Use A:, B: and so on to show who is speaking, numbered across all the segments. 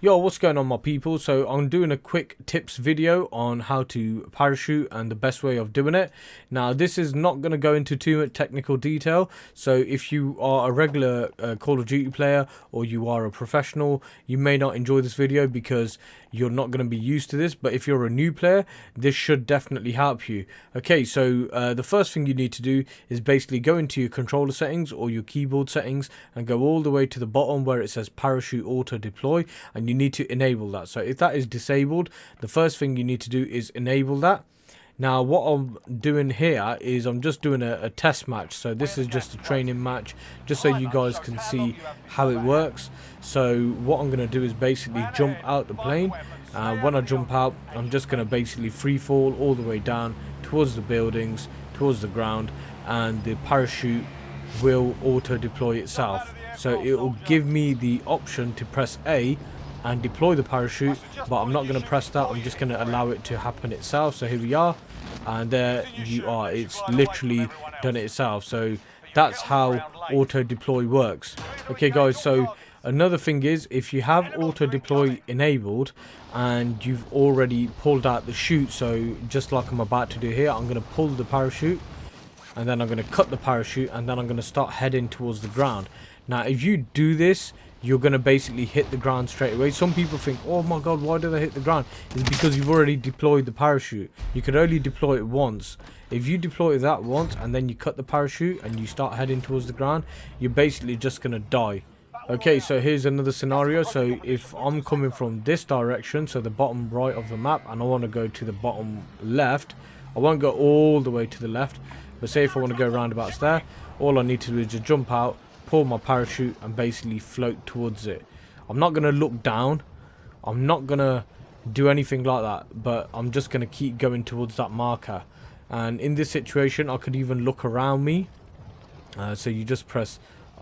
A: Yo, what's going on, my people? So I'm doing a quick tips video on how to parachute and the best way of doing it. Now this is not going to go into too much technical detail, so if you are a regular Call of Duty player or you are a professional, you may not enjoy this video because you're not going to be used to this. But if you're a new player, this should definitely help you. Okay, so the first thing you need to do is basically go into your controller settings or your keyboard settings and go all the way to the bottom where it says parachute auto deploy, and you need to enable that. So if that is disabled, the first thing you need to do is enable that. Now what I'm doing here is I'm just doing a test match. So this is just a training match, just so you guys can see how it works. So what I'm going to do is basically jump out the plane. When I jump out, I'm just going to basically free fall all the way down towards the buildings, towards the ground, and the parachute will auto deploy itself. So it will give me the option to press A and deploy the parachute, but I'm not going to press that. I'm just going to allow it to happen itself. So here we are, and there you are. It's literally done it itself. So that's how auto deploy works. Okay guys, so another thing is, if you have auto deploy enabled and you've already pulled out the chute, so just like I'm about to do here, I'm going to pull the parachute and then I'm going to cut the parachute, and then I'm going to start heading towards the ground. Now if you do this, you're going to basically hit the ground straight away. Some people think, oh my god, why do they hit the ground? It's because you've already deployed the parachute. You could only deploy it once. If you deploy that once and then you cut the parachute and you start heading towards the ground, you're basically just going to die. Okay, so here's another scenario. So if I'm coming from this direction, so the bottom right of the map, and I want to go to the bottom left, I won't go all the way to the left, but say if I want to go roundabouts there, all I need to do is just jump out, pull my parachute, and basically float towards it. I'm not going to look down, I'm not going to do anything like that, but I'm just going to keep going towards that marker. And in this situation I could even look around me. So you just press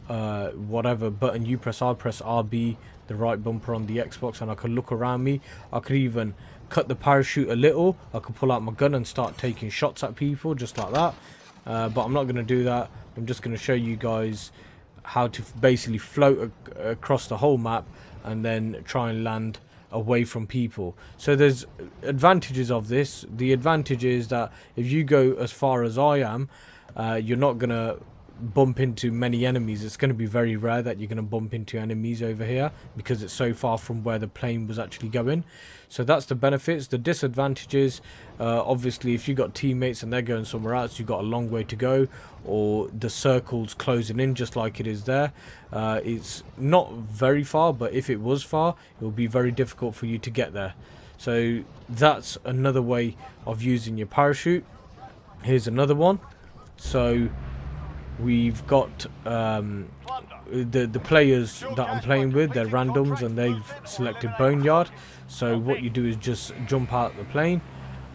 A: whatever button you press. I press RB, the right bumper on the Xbox, and I could look around me. I could even cut the parachute a little. I could pull out my gun and start taking shots at people just like that, but I'm not going to do that. I'm just going to show you guys how to basically float across the whole map and then try and land away from people. So there's advantages of this. The advantage is that if you go as far as I am, you're not going to bump into many enemies. It's going to be very rare that you're going to bump into enemies over here because it's so far from where the plane was actually going. So that's the benefits. The disadvantages, obviously if you've got teammates and they're going somewhere else, you've got a long way to go, or the circle's closing in just like it is there. It's not very far, but if it was far, it will be very difficult for you to get there. So that's another way of using your parachute. Here's another one. So we've got the players that I'm playing with, they're randoms and they've selected Boneyard. So what you do is just jump out the plane.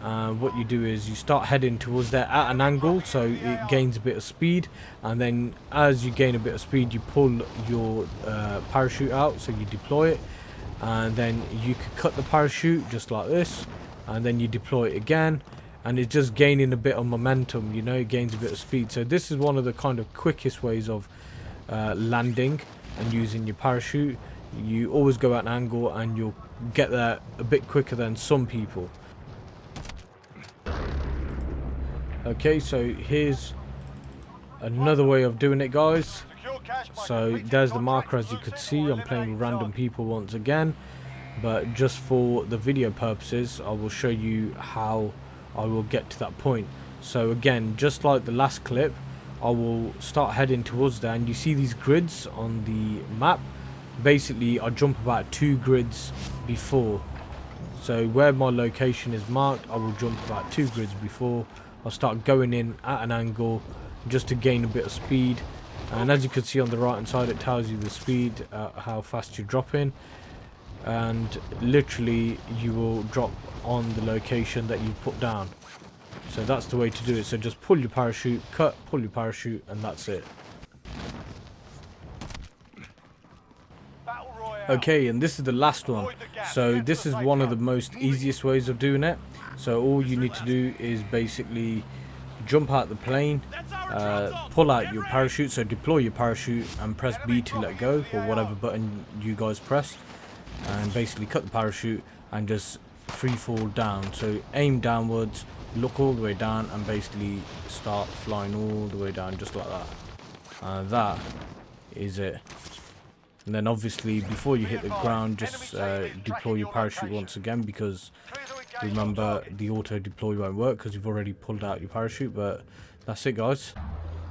A: What you do is you start heading towards there at an angle, so it gains a bit of speed, and then as you gain a bit of speed you pull your parachute out, so you deploy it, and then you could cut the parachute just like this, and then you deploy it again, and it's just gaining a bit of momentum, you know, it gains a bit of speed. So this is one of the kind of quickest ways of landing and using your parachute. You always go at an angle and you'll get there a bit quicker than some people. Okay, so here's another way of doing it, guys. So there's the marker. As you could see, I'm playing with random people once again, but just for the video purposes I will show you how I will get to that point. So again, just like the last clip, I will start heading towards there, and you see these grids on the map. Basically I jump about 2 grids before, so where my location is marked I will jump about 2 grids before. I'll start going in at an angle just to gain a bit of speed, and as you can see on the right hand side it tells you the speed, how fast you're dropping, and literally you will drop on the location that you put down. So that's the way to do it. So just pull your parachute, cut, pull your parachute, and that's it. Okay, and this is the last one. So this is one of the most easiest ways of doing it. So all you need to do is basically jump out the plane, pull out your parachute, so deploy your parachute and press B to let go, or whatever button you guys press. and basically cut the parachute and just free fall down. So aim downwards, look all the way down, and basically start flying all the way down just like that. That is it. And then obviously before you hit the ground, just deploy your parachute once again, because remember the auto deploy won't work because you've already pulled out your parachute. But that's it, guys.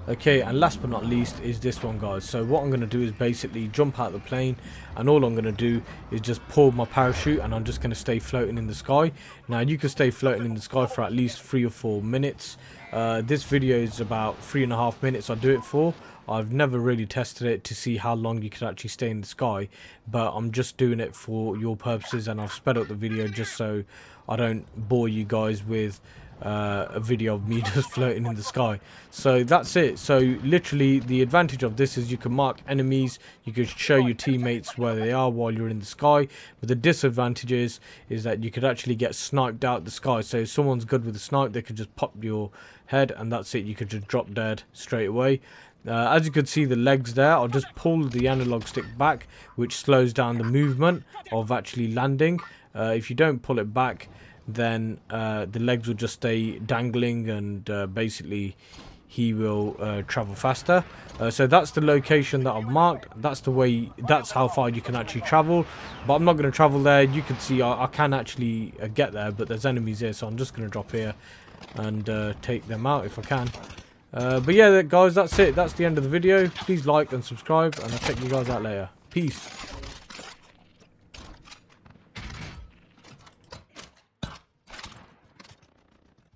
A: Okay, and last but not least is this one, guys. So what I'm going to do is basically jump out of the plane, and all I'm going to do is just pull my parachute, and I'm just going to stay floating in the sky. Now you can stay floating in the sky for at least 3 or 4 minutes. This video is about 3.5 minutes I do it for. I've never really tested it to see how long you could actually stay in the sky, but I'm just doing it for your purposes, and I've sped up the video just so I don't bore you guys with a video of me just floating in the sky. So that's it. So literally the advantage of this is you can mark enemies, you can show your teammates where they are while you're in the sky, but the disadvantage is that you could actually get sniped out the sky. So if someone's good with a snipe, they could just pop your head and that's it. You could just drop dead straight away. As you can see the legs there, I'll just pull the analog stick back, which slows down the movement of actually landing. If you don't pull it back, then the legs will just stay dangling, and basically he will travel faster. So that's the location that I've marked. That's how far you can actually travel, but I'm not going to travel there. You can see I can actually get there, but there's enemies here, so I'm just going to drop here and take them out if I can. But yeah, guys, that's it. That's the end of the video. Please like and subscribe, and I'll check you guys out later. Peace.